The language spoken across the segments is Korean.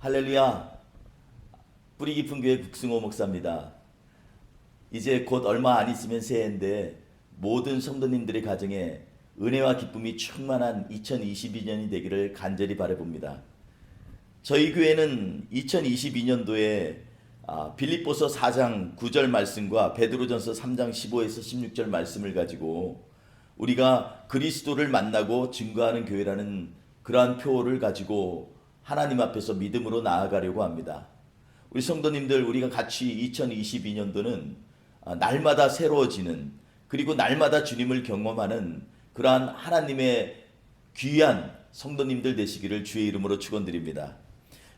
할렐루야. 뿌리 깊은 교회 국승호 목사입니다. 이제 곧 얼마 안 있으면 새해인데 모든 성도님들의 가정에 은혜와 기쁨이 충만한 2022년이 되기를 간절히 바라봅니다. 저희 교회는 2022년도에 빌립보서 4장 9절 말씀과 베드로전서 3장 15에서 16절 말씀을 가지고 우리가 그리스도를 만나고 증거하는 교회라는 그러한 표어를 가지고 하나님 앞에서 믿음으로 나아가려고 합니다. 우리 성도님들, 우리가 같이 2022년도는 날마다 새로워지는, 그리고 날마다 주님을 경험하는 그러한 하나님의 귀한 성도님들 되시기를 주의 이름으로 축원드립니다.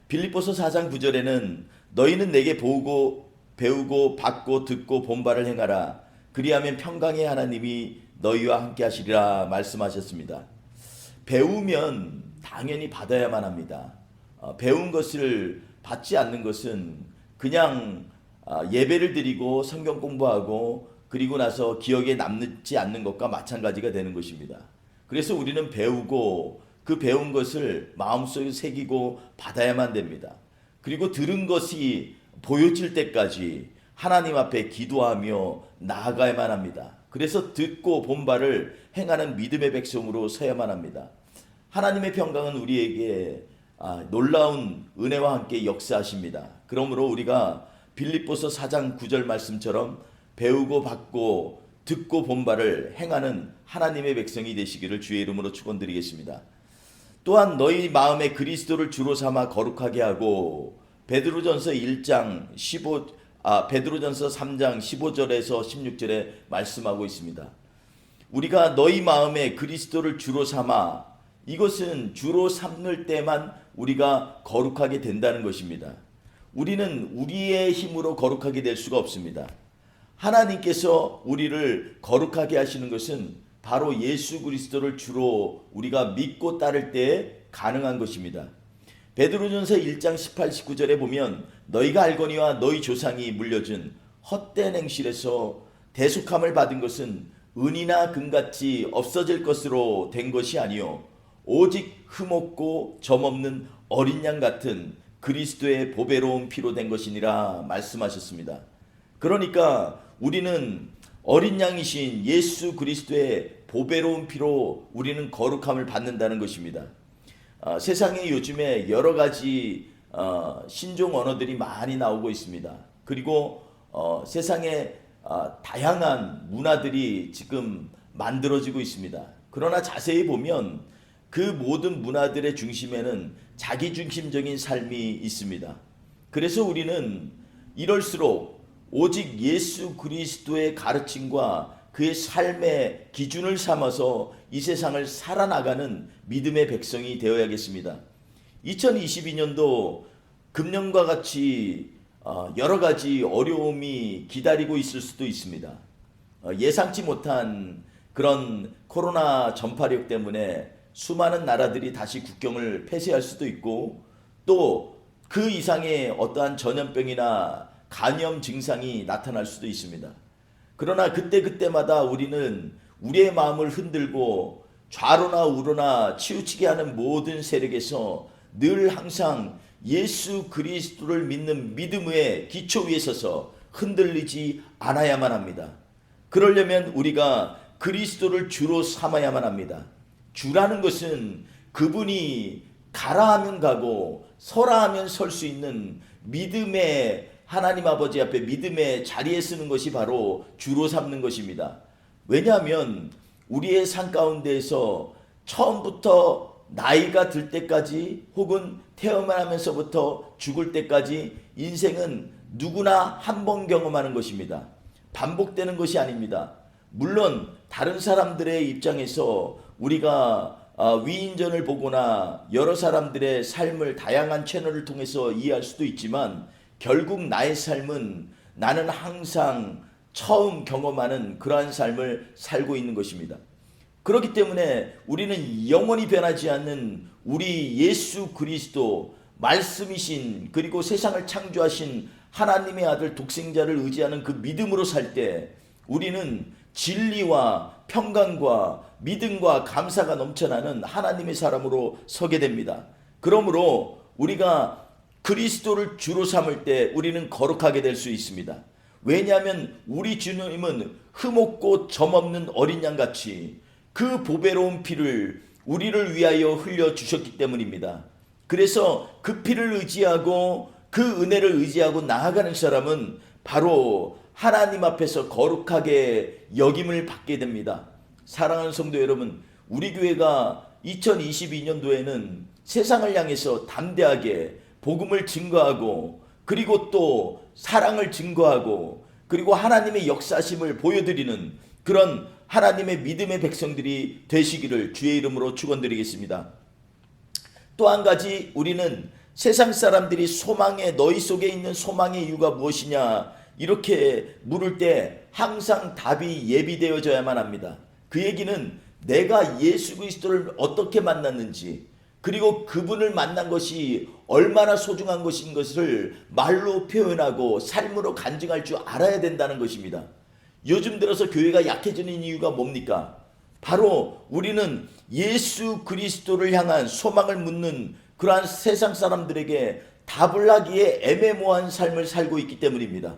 빌립보서 4장 9절에는 너희는 내게 보고 배우고 받고 듣고 본 바를 행하라. 그리하면 평강의 하나님이 너희와 함께 하시리라 말씀하셨습니다. 배우면 당연히 받아야만 합니다. 배운 것을 받지 않는 것은 그냥 예배를 드리고 성경 공부하고 그리고 나서 기억에 남지 않는 것과 마찬가지가 되는 것입니다. 그래서 우리는 배우고 그 배운 것을 마음속에 새기고 받아야만 됩니다. 그리고 들은 것이 보여질 때까지 하나님 앞에 기도하며 나아가야만 합니다. 그래서 듣고 본 바를 행하는 믿음의 백성으로 서야만 합니다. 하나님의 평강은 우리에게 놀라운 은혜와 함께 역사하십니다. 그러므로 우리가 빌립보서 4장 9절 말씀처럼 배우고 받고 듣고 본 바를 행하는 하나님의 백성이 되시기를 주의 이름으로 축원드리겠습니다. 또한 너희 마음에 그리스도를 주로 삼아 거룩하게 하고 베드로전서 3장 15절에서 16절에 말씀하고 있습니다. 우리가 너희 마음에 그리스도를 주로 삼아, 이것은 주로 삼을 때만 우리가 거룩하게 된다는 것입니다. 우리는 우리의 힘으로 거룩하게 될 수가 없습니다. 하나님께서 우리를 거룩하게 하시는 것은 바로 예수 그리스도를 주로 우리가 믿고 따를 때 가능한 것입니다. 베드로전서 1장 18, 19절에 보면 너희가 알거니와 너희 조상이 물려준 헛된 행실에서 대속함을 받은 것은 은이나 금같이 없어질 것으로 된 것이 아니요 오직 흠없고 점없는 어린 양 같은 그리스도의 보배로운 피로 된 것이니라 말씀하셨습니다. 그러니까 우리는 어린 양이신 예수 그리스도의 보배로운 피로 우리는 거룩함을 받는다는 것입니다. 세상에 요즘에 여러 가지 신종 언어들이 많이 나오고 있습니다. 그리고 세상에 다양한 문화들이 지금 만들어지고 있습니다. 그러나 자세히 보면 그 모든 문화들의 중심에는 자기중심적인 삶이 있습니다. 그래서 우리는 이럴수록 오직 예수 그리스도의 가르침과 그의 삶의 기준을 삼아서 이 세상을 살아나가는 믿음의 백성이 되어야겠습니다. 2022년도 금년과 같이 여러 가지 어려움이 기다리고 있을 수도 있습니다. 예상치 못한 그런 코로나 전파력 때문에 수많은 나라들이 다시 국경을 폐쇄할 수도 있고, 또 그 이상의 어떠한 전염병이나 간염 증상이 나타날 수도 있습니다. 그러나 그때마다 우리는 우리의 마음을 흔들고 좌로나 우로나 치우치게 하는 모든 세력에서 늘 항상 예수 그리스도를 믿는 믿음의 기초 위에 서서 흔들리지 않아야만 합니다. 그러려면 우리가 그리스도를 주로 삼아야만 합니다. 주라는 것은 그분이 가라 하면 가고 서라 하면 설 수 있는 믿음의 하나님 아버지 앞에 믿음의 자리에 쓰는 것이 바로 주로 삼는 것입니다. 왜냐하면 우리의 삶 가운데에서 처음부터 나이가 들 때까지 혹은 태어나면서부터 죽을 때까지 인생은 누구나 한 번 경험하는 것입니다. 반복되는 것이 아닙니다. 물론 다른 사람들의 입장에서 우리가 위인전을 보거나 여러 사람들의 삶을 다양한 채널을 통해서 이해할 수도 있지만 결국 나의 삶은 나는 항상 처음 경험하는 그러한 삶을 살고 있는 것입니다. 그렇기 때문에 우리는 영원히 변하지 않는 우리 예수 그리스도 말씀이신, 그리고 세상을 창조하신 하나님의 아들 독생자를 의지하는 그 믿음으로 살 때 우리는 진리와 평강과 믿음과 감사가 넘쳐나는 하나님의 사람으로 서게 됩니다. 그러므로 우리가 그리스도를 주로 삼을 때 우리는 거룩하게 될 수 있습니다. 왜냐하면 우리 주님은 흠없고 점없는 어린 양같이 그 보배로운 피를 우리를 위하여 흘려주셨기 때문입니다. 그래서 그 피를 의지하고 그 은혜를 의지하고 나아가는 사람은 바로 하나님 앞에서 거룩하게 여김을 받게 됩니다. 사랑하는 성도 여러분, 우리 교회가 2022년도에는 세상을 향해서 담대하게 복음을 증거하고 그리고 또 사랑을 증거하고 그리고 하나님의 역사심을 보여드리는 그런 하나님의 믿음의 백성들이 되시기를 주의 이름으로 축원드리겠습니다. 또 한 가지, 우리는 세상 사람들이 너희 속에 있는 소망의 이유가 무엇이냐 이렇게 물을 때 항상 답이 예비되어져야만 합니다. 그 얘기는 내가 예수 그리스도를 어떻게 만났는지 그리고 그분을 만난 것이 얼마나 소중한 것인 것을 말로 표현하고 삶으로 간증할 줄 알아야 된다는 것입니다. 요즘 들어서 교회가 약해지는 이유가 뭡니까? 바로 우리는 예수 그리스도를 향한 소망을 묻는 그러한 세상 사람들에게 답을 하기에 애매모호한 삶을 살고 있기 때문입니다.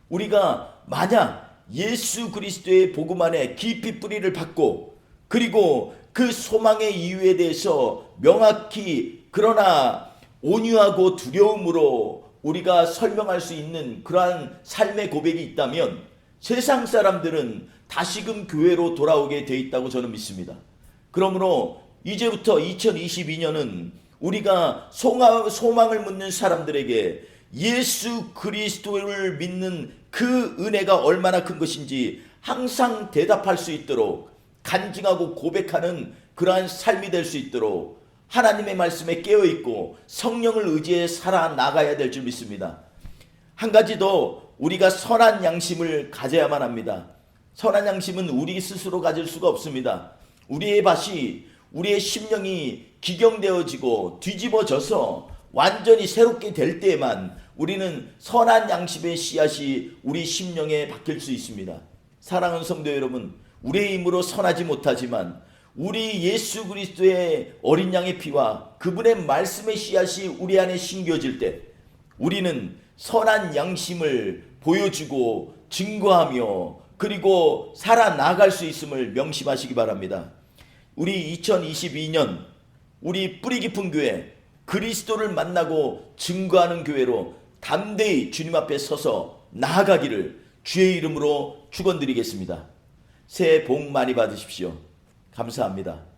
우리가 만약 예수 그리스도의 복음 안에 깊이 뿌리를 받고 그리고 그 소망의 이유에 대해서 명확히 그러나 온유하고 두려움으로 우리가 설명할 수 있는 그러한 삶의 고백이 있다면 세상 사람들은 다시금 교회로 돌아오게 돼 있다고 저는 믿습니다. 그러므로 이제부터 2022년은 우리가 소망을 묻는 사람들에게 예수 그리스도를 믿는 그 은혜가 얼마나 큰 것인지 항상 대답할 수 있도록 간증하고 고백하는 그러한 삶이 될 수 있도록 하나님의 말씀에 깨어있고 성령을 의지해 살아나가야 될 줄 믿습니다. 한 가지 더, 우리가 선한 양심을 가져야만 합니다. 선한 양심은 우리 스스로 가질 수가 없습니다. 우리의 밭이, 우리의 심령이 기경되어지고 뒤집어져서 완전히 새롭게 될 때에만 우리는 선한 양심의 씨앗이 우리 심령에 박힐 수 있습니다. 사랑하는 성도 여러분, 우리의 힘으로 선하지 못하지만 우리 예수 그리스도의 어린 양의 피와 그분의 말씀의 씨앗이 우리 안에 심겨질 때 우리는 선한 양심을 보여주고 증거하며 그리고 살아나갈 수 있음을 명심하시기 바랍니다. 우리 2022년 우리 뿌리 깊은 교회, 그리스도를 만나고 증거하는 교회로 담대히 주님 앞에 서서 나아가기를 주의 이름으로 축원드리겠습니다. 새해 복 많이 받으십시오. 감사합니다.